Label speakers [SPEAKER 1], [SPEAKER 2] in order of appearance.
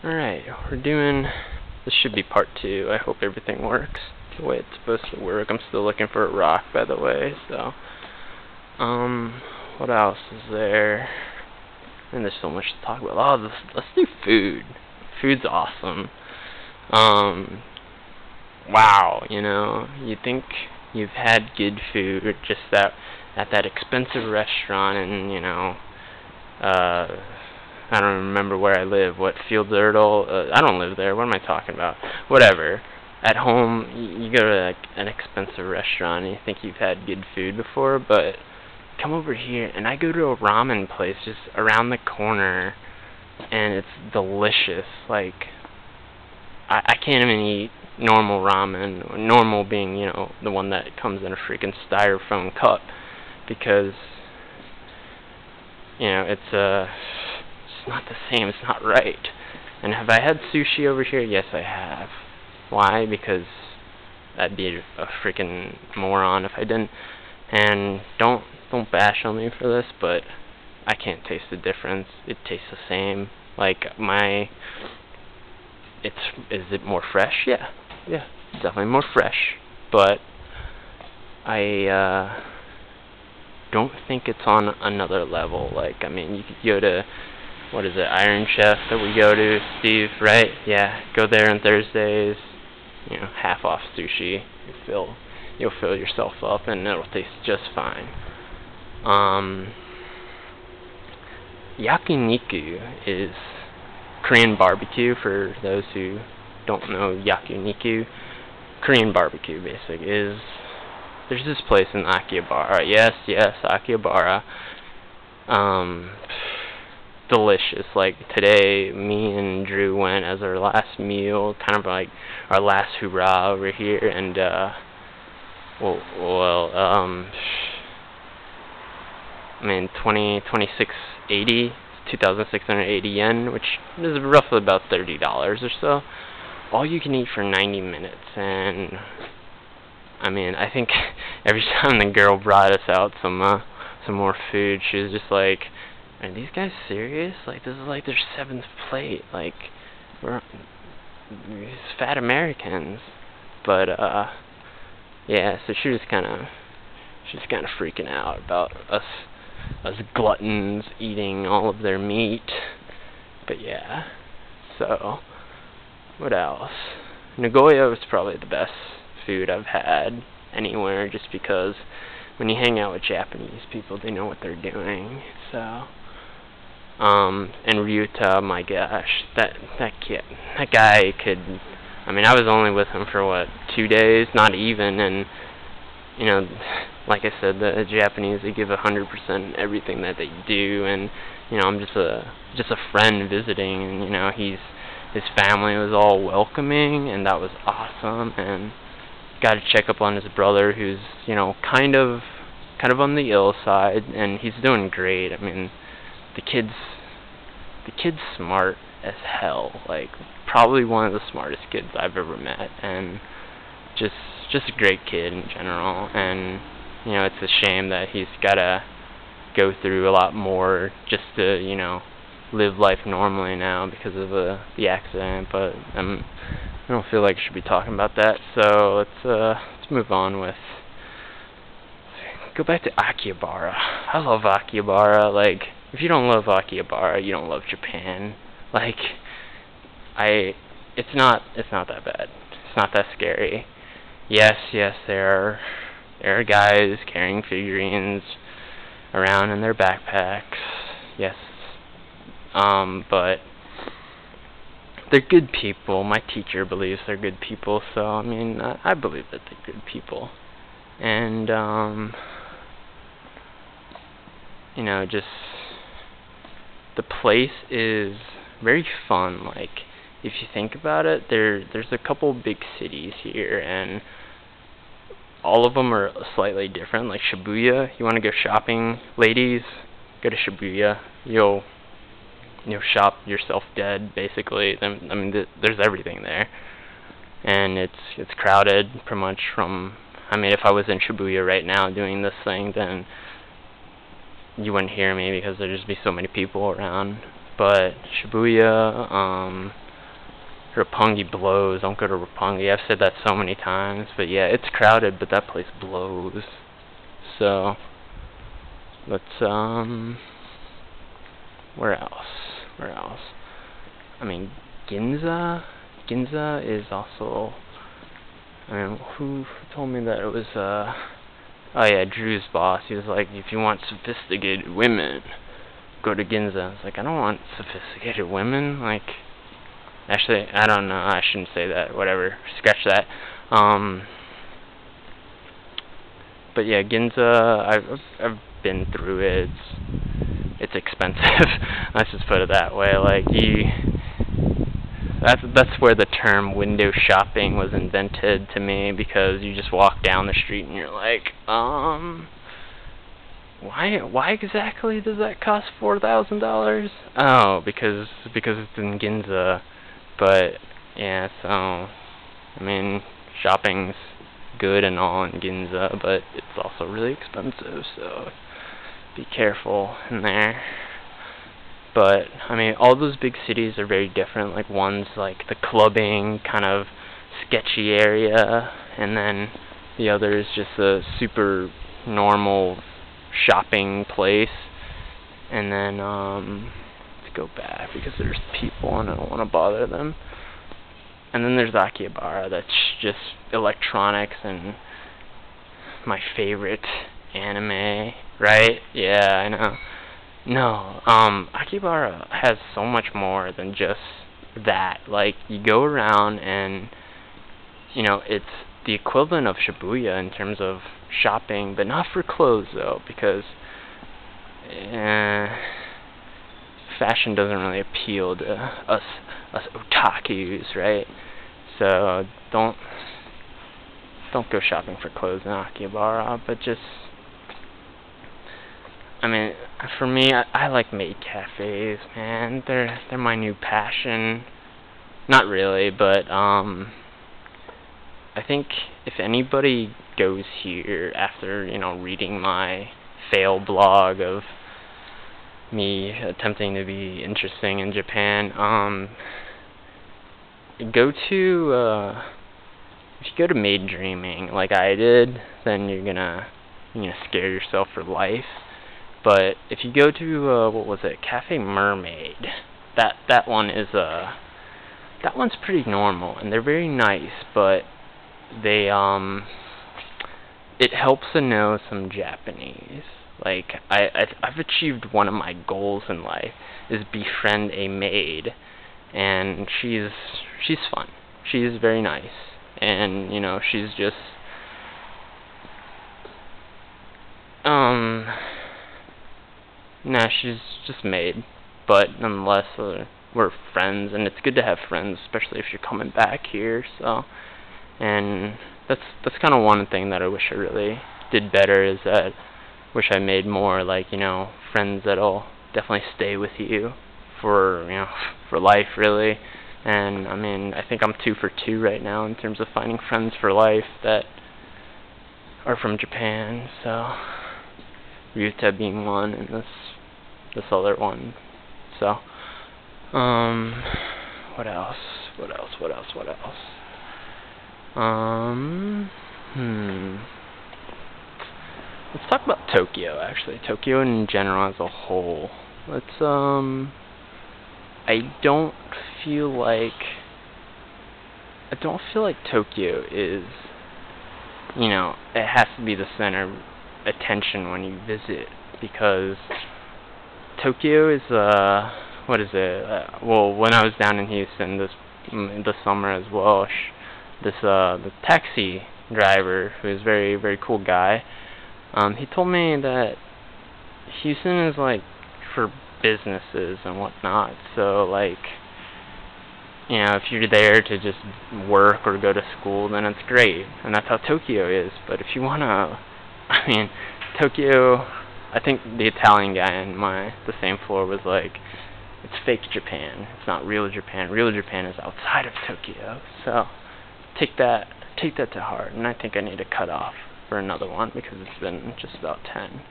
[SPEAKER 1] Alright, this should be part 2. I hope everything works the way it's supposed to work. I'm still looking for a rock, by the way, so. What else is there? And there's so much to talk about. Oh, let's do food. Food's awesome. Wow, you think you've had good food just at that expensive restaurant and, I don't remember where I live. What, Fields Erdel? I don't live there. What am I talking about? Whatever. At home, you go to an expensive restaurant and you think you've had good food before, but come over here and I go to a ramen place just around the corner and it's delicious. Like, I can't even eat normal ramen, normal being, the one that comes in a freaking styrofoam cup, because, it's not the same, it's not right. And have I had sushi over here? Yes, I have. Why? Because I'd be a freaking moron if I didn't. And don't bash on me for this, but I can't taste the difference. It tastes the same. Like, is it more fresh? Yeah, definitely more fresh. But I don't think it's on another level. Like, I mean, you could go to, what is it, Iron Chef that we go to, Steve, right? Yeah, go there on Thursdays, half off sushi. You'll fill yourself up and it'll taste just fine. Yakiniku is Korean barbecue, for those who don't know yakiniku. Korean barbecue, basically, there's this place in Akihabara. Yes, Akihabara. Delicious. Like, today, me and Drew went as our last meal, kind of like our last hurrah over here, and, 2,680 yen, which is roughly about $30 or so. All you can eat for 90 minutes, and I think every time the girl brought us out some more food, she was just like, "Are these guys serious? Like, this is like their 7th plate. Like, we're these fat Americans." But yeah. So she was kind of freaking out about us gluttons eating all of their meat. But yeah. So what else? Nagoya was probably the best food I've had anywhere, just because when you hang out with Japanese people, they know what they're doing. So, and Ryuta, my gosh, that guy could, I was only with him for 2 days, not even, and, like I said, the Japanese, they give 100% everything that they do, and, I'm just a friend visiting, and, his family was all welcoming, and that was awesome, and got to check up on his brother, who's, kind of on the ill side, and he's doing great. The kid's smart as hell, like, probably one of the smartest kids I've ever met, and just a great kid in general, and, it's a shame that he's gotta go through a lot more just to, live life normally now because of the accident, but I don't feel like I should be talking about that, so let's move on go back to Akihabara. I love Akihabara. Like, if you don't love Akihabara, you don't love Japan. Like, it's not that bad. It's not that scary. Yes, there are guys carrying figurines around in their backpacks. Yes. But they're good people. My teacher believes they're good people, so, I believe that they're good people. And, just, the place is very fun. Like, if you think about it, there's a couple big cities here, and all of them are slightly different. Like Shibuya, you want to go shopping, ladies, go to Shibuya. You'll shop yourself dead, basically. There's everything there, and it's crowded pretty much from. If I was in Shibuya right now doing this thing, then you wouldn't hear me because there'd just be so many people around. But Shibuya, Roppongi blows. Don't go to Roppongi. I've said that so many times, but yeah, it's crowded, but that place blows. So, let's, where else? Where else? I mean, Ginza? Ginza is also, I mean, who told me that it was, oh yeah, Drew's boss. He was like, if you want sophisticated women, go to Ginza. I was like, I don't want sophisticated women. Like, actually, I don't know. I shouldn't say that. Whatever. Scratch that. But yeah, Ginza, I've been through it. It's expensive. Let's just put it that way. Like, that's where the term window shopping was invented to me, because you just walk down the street and you're like, why exactly does that cost $4,000? Oh, because it's in Ginza. But yeah, so I mean, shopping's good and all in Ginza, but it's also really expensive, so be careful in there. But I mean, all those big cities are very different. Like, one's like the clubbing kind of sketchy area, and then the other is just a super normal shopping place. And then let's go back, because there's people and I don't want to bother them. And then there's Akihabara, that's just electronics and my favorite anime, right? Yeah, I know. No, Akihabara has so much more than just that. Like, you go around and, you know, it's the equivalent of Shibuya in terms of shopping, but not for clothes, though, because fashion doesn't really appeal to us otakus, right? So don't go shopping for clothes in Akihabara, but just, I mean, for me, I like maid cafes, man. They're my new passion. Not really, but I think if anybody goes here after, you know, reading my fail blog of me attempting to be interesting in Japan, go to if you go to Maid Dreaming like I did, then you're gonna scare yourself for life. But if you go to what was it, Cafe Mermaid, that one is that one's pretty normal, and they're very nice, but they it helps to know some Japanese. Like, I've achieved one of my goals in life, is befriend a maid, and she's fun. She's very nice, and you know, she's just nah, she's just maid, but nonetheless, we're friends, and it's good to have friends, especially if you're coming back here. So, and that's kind of one thing that I wish I really did better, is that wish I made more, like, you know, friends that'll definitely stay with you for, you know, for life, really. And I mean, I think I'm 2 for 2 right now in terms of finding friends for life that are from Japan. So Ryuta being one, and this other one. So what else? Let's talk about Tokyo, actually. Tokyo in general as a whole. Let's, I don't feel like Tokyo is, you know, it has to be the center of attention when you visit, because Tokyo is, what is it? Well, when I was down in Houston this summer as well, the taxi driver, who is a very, very cool guy, he told me that Houston is like for businesses and whatnot. So, like, you know, if you're there to just work or go to school, then it's great, and that's how Tokyo is. But if you wanna, I mean, Tokyo, I think the Italian guy in the same floor was like, it's fake Japan. It's not real Japan. Real Japan is outside of Tokyo. So take that to heart, and I think I need to cut off for another one, because it's been just about 10.